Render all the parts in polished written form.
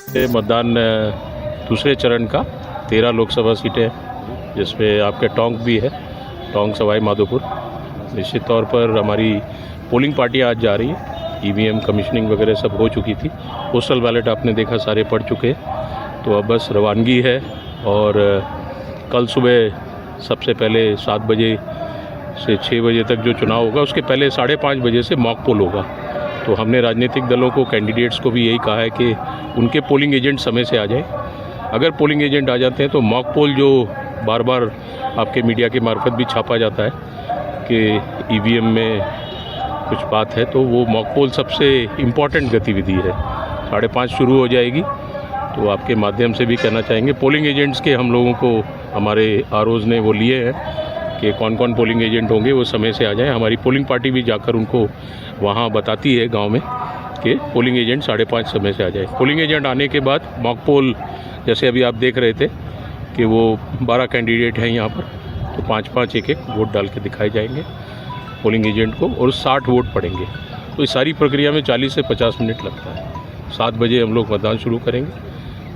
ये मतदान दूसरे चरण का 13 लोकसभा सीटें हैं, जिसमें आपके टोंक भी है, टोंक सवाई माधोपुर। निश्चित तौर पर हमारी पोलिंग पार्टियाँ आज जा रही है। ईवीएम कमीशनिंग वगैरह सब हो चुकी थी। पोस्टल बैलेट आपने देखा सारे पड़ चुके हैं, तो अब बस रवानगी है। और कल सुबह सबसे पहले 7 बजे से 6 बजे तक जो चुनाव होगा, उसके पहले 5:30 बजे से मॉक पोल होगा। तो हमने राजनीतिक दलों को, कैंडिडेट्स को भी यही कहा है कि उनके पोलिंग एजेंट समय से आ जाएं। अगर पोलिंग एजेंट आ जाते हैं तो मॉक पोल, जो बार बार आपके मीडिया के मार्फत भी छापा जाता है कि ईवीएम में कुछ बात है, तो वो मॉक पोल सबसे इम्पॉर्टेंट गतिविधि है। 5:30 शुरू हो जाएगी। तो आपके माध्यम से भी कहना चाहेंगे, पोलिंग एजेंट्स के हम लोगों को हमारे आरओज़ ने वो लिए हैं कि कौन कौन पोलिंग एजेंट होंगे, वो समय से आ जाएं। हमारी पोलिंग पार्टी भी जाकर उनको वहाँ बताती है गांव में कि पोलिंग एजेंट 5:30 समय से आ जाए। पोलिंग एजेंट आने के बाद मॉक पोल, जैसे अभी आप देख रहे थे कि वो 12 कैंडिडेट हैं यहाँ पर, तो 5-5 एक वोट डाल के दिखाए जाएंगे पोलिंग एजेंट को, और 60 वोट पड़ेंगे। तो इस सारी प्रक्रिया में 40 से 50 मिनट लगता है। 7 बजे हम लोग मतदान शुरू करेंगे।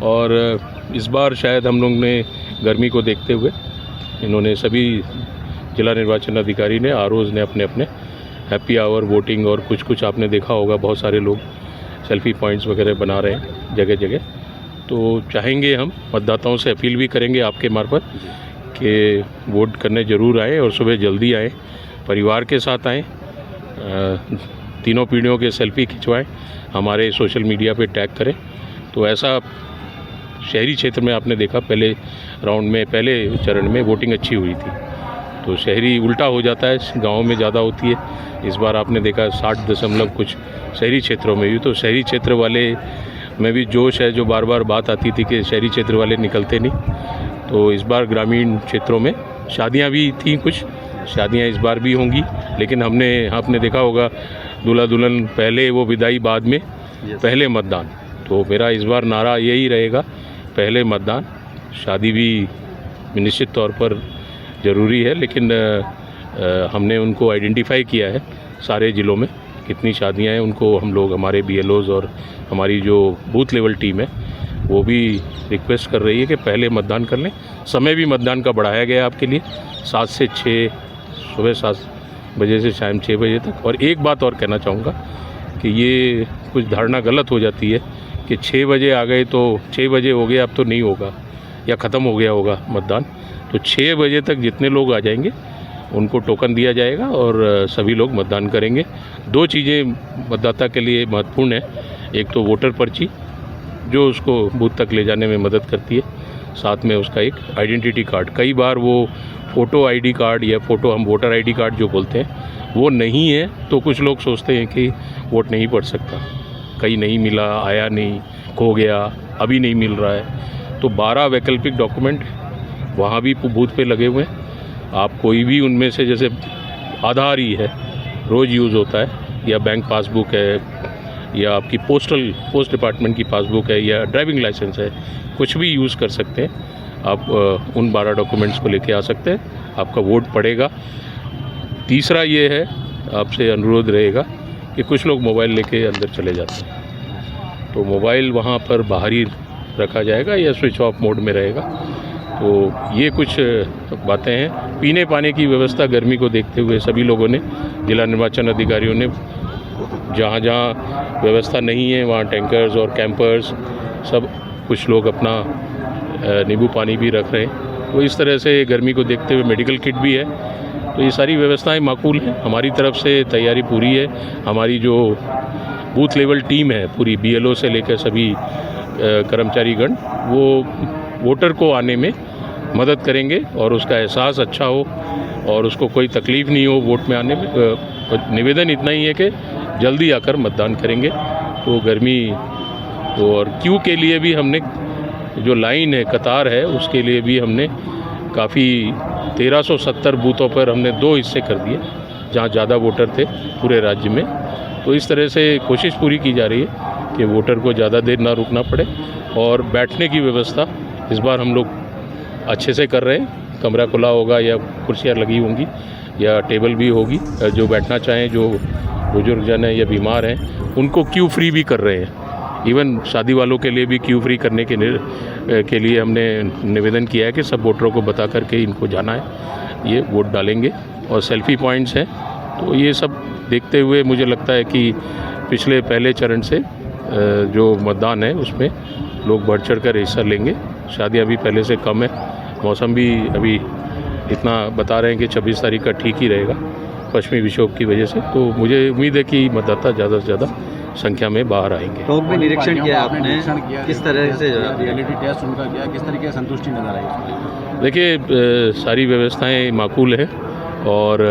और इस बार शायद हम लोग ने गर्मी को देखते हुए, इन्होंने सभी जिला निर्वाचन अधिकारी ने, आरओज़ ने अपने अपने हैप्पी आवर वोटिंग, और कुछ आपने देखा होगा बहुत सारे लोग सेल्फी पॉइंट्स वगैरह बना रहे हैं जगह जगह। तो चाहेंगे, हम मतदाताओं से अपील भी करेंगे आपके मार्फत कि वोट करने ज़रूर आएँ और सुबह जल्दी आएँ, परिवार के साथ आएँ, तीनों पीढ़ियों के सेल्फी खिंचवाएँ, हमारे सोशल मीडिया पे टैग करें। तो ऐसा शहरी क्षेत्र में आपने देखा, पहले राउंड में, पहले चरण में वोटिंग अच्छी हुई थी। तो शहरी उल्टा हो जाता है, गाँव में ज़्यादा होती है। इस बार आपने देखा 60 दशमलव कुछ शहरी क्षेत्रों में भी। तो शहरी क्षेत्र वाले में भी जोश है, जो बार बार बात आती थी कि शहरी क्षेत्र वाले निकलते नहीं। तो इस बार ग्रामीण क्षेत्रों में शादियां भी थी, कुछ शादियां इस बार भी होंगी। लेकिन आपने देखा होगा, दूल्हा दुल्हन पहले, वो विदाई बाद में, पहले मतदान। तो मेरा इस बार नारा यही रहेगा, पहले मतदान। शादी भी निश्चित तौर पर ज़रूरी है, लेकिन हमने उनको आइडेंटिफाई किया है सारे ज़िलों में कितनी शादियां हैं। उनको हम लोग, हमारे बीएलओज़ और हमारी जो बूथ लेवल टीम है, वो भी रिक्वेस्ट कर रही है कि पहले मतदान कर लें। समय भी मतदान का बढ़ाया गया है आपके लिए, 7 से 6, सुबह 7 बजे से शाम 6 बजे तक। और एक बात और कहना चाहूँगा कि ये कुछ धारणा गलत हो जाती है कि 6 बजे आ गए तो 6 बजे हो गया, अब तो नहीं होगा या ख़त्म हो गया होगा मतदान। तो 6 बजे तक जितने लोग आ जाएंगे उनको टोकन दिया जाएगा और सभी लोग मतदान करेंगे। 2 चीज़ें मतदाता के लिए महत्वपूर्ण है। एक तो वोटर पर्ची, जो उसको बूथ तक ले जाने में मदद करती है, साथ में उसका एक आइडेंटिटी कार्ड। कई बार वो फ़ोटो आईडी कार्ड या हम वोटर आईडी कार्ड जो बोलते हैं, वो नहीं है, तो कुछ लोग सोचते हैं कि वोट नहीं पड़ सकता, कहीं नहीं मिला, आया नहीं, खो गया, अभी नहीं मिल रहा है। तो 12 वैकल्पिक डॉक्यूमेंट वहाँ भी बूथ पे लगे हुए हैं। आप कोई भी उनमें से, जैसे आधार ही है, रोज़ यूज़ होता है, या बैंक पासबुक है, या आपकी पोस्ट डिपार्टमेंट की पासबुक है, या ड्राइविंग लाइसेंस है, कुछ भी यूज़ कर सकते हैं आप। उन 12 डॉक्यूमेंट्स को लेके आ सकते हैं, आपका वोट पड़ेगा। तीसरा ये है, आपसे अनुरोध रहेगा कि कुछ लोग मोबाइल लेके अंदर चले जाते हैं, तो मोबाइल वहाँ पर बाहर ही रखा जाएगा या स्विच ऑफ मोड में रहेगा। तो ये कुछ बातें हैं। पीने पानी की व्यवस्था गर्मी को देखते हुए सभी लोगों ने, जिला निर्वाचन अधिकारियों ने, जहाँ जहाँ व्यवस्था नहीं है वहाँ टैंकर्स और कैंपर्स, सब कुछ लोग अपना नींबू पानी भी रख रहे हैं। तो इस तरह से गर्मी को देखते हुए मेडिकल किट भी है। तो ये सारी व्यवस्थाएं माकूल हैं। हमारी तरफ से तैयारी पूरी है। हमारी जो बूथ लेवल टीम है पूरी, बीएलओ से लेकर सभी कर्मचारीगण, वो वोटर को आने में मदद करेंगे और उसका एहसास अच्छा हो और उसको कोई तकलीफ़ नहीं हो वोट में आने में। निवेदन इतना ही है कि जल्दी आकर मतदान करेंगे। तो गर्मी तो, और क्यू के लिए भी हमने, जो लाइन है, कतार है, उसके लिए भी हमने काफ़ी 1370 बूथों पर हमने 2 हिस्से कर दिए, जहाँ ज़्यादा वोटर थे पूरे राज्य में। तो इस तरह से कोशिश पूरी की जा रही है कि वोटर को ज़्यादा देर ना रुकना पड़े। और बैठने की व्यवस्था इस बार हम लोग अच्छे से कर रहे हैं। कमरा खुला होगा या कुर्सियाँ लगी होंगी या टेबल भी होगी। जो बैठना चाहें, जो बुजुर्ग जन हैं या बीमार हैं, उनको क्यू फ्री भी कर रहे हैं। इवन शादी वालों के लिए भी क्यू फ्री करने के लिए हमने निवेदन किया है कि सब वोटरों को बता करके इनको जाना है, ये वोट डालेंगे। और सेल्फी पॉइंट्स हैं, तो ये सब देखते हुए मुझे लगता है कि पिछले पहले चरण से जो मतदान है उसमें लोग बढ़ चढ़ कर हिस्सा लेंगे। शादियाँ भी पहले से कम है, मौसम भी अभी इतना बता रहे हैं कि 26 तारीख का ठीक ही रहेगा पश्चिमी विक्षोभ की वजह से, तो मुझे उम्मीद है कि मतदाता ज़्यादा से ज़्यादा संख्या में बाहर आएंगे। टोंक में निरीक्षण किया आपने, किस तरह से रियलिटी टेस्ट उनका किया, किस तरीके से संतुष्टि नजर आई? देखिए, सारी व्यवस्थाएं माकूल है और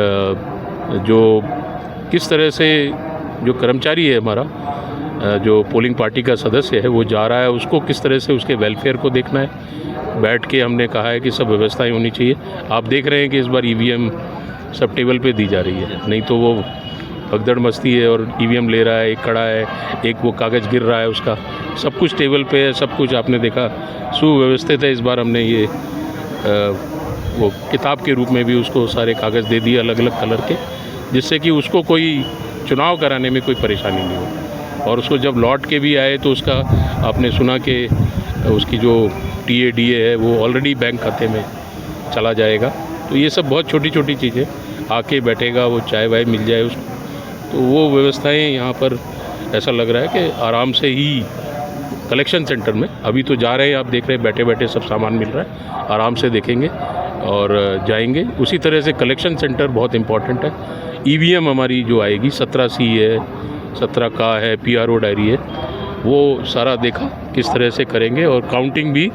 जो किस तरह से जो कर्मचारी है हमारा, जो पोलिंग पार्टी का सदस्य है वो जा रहा है, उसको किस तरह से उसके वेलफेयर को देखना है। बैठ के हमने कहा है कि सब व्यवस्थाएं होनी चाहिए। आप देख रहे हैं कि इस बार ईवीएम सब टेबल पे दी जा रही है, नहीं तो वो भगदड़ मस्ती है और ईवीएम ले रहा है, एक खड़ा है, एक वो कागज़ गिर रहा है उसका, सब कुछ टेबल पे है, सब कुछ आपने देखा सुव्यवस्थित है। इस बार हमने ये वो किताब के रूप में भी उसको सारे कागज़ दे दिए अलग अलग कलर के, जिससे कि उसको कोई चुनाव कराने में कोई परेशानी नहीं हो। और उसको जब लौट के भी आए तो उसका आपने सुना कि उसकी जो TADA है वो ऑलरेडी बैंक खाते में चला जाएगा। तो ये सब बहुत छोटी छोटी चीज़ें, आके बैठेगा, वो चाय वाय मिल जाए उसको, तो वो व्यवस्थाएं यहाँ पर ऐसा लग रहा है कि आराम से ही कलेक्शन सेंटर में अभी तो जा रहे हैं, आप देख रहे हैं बैठे बैठे सब सामान मिल रहा है, आराम से देखेंगे और जाएंगे। उसी तरह से कलेक्शन सेंटर बहुत इम्पॉर्टेंट है। EVM हमारी जो आएगी 17C है, 17 का है, PRO डायरी है, वो सारा देखा किस तरह से करेंगे और काउंटिंग भी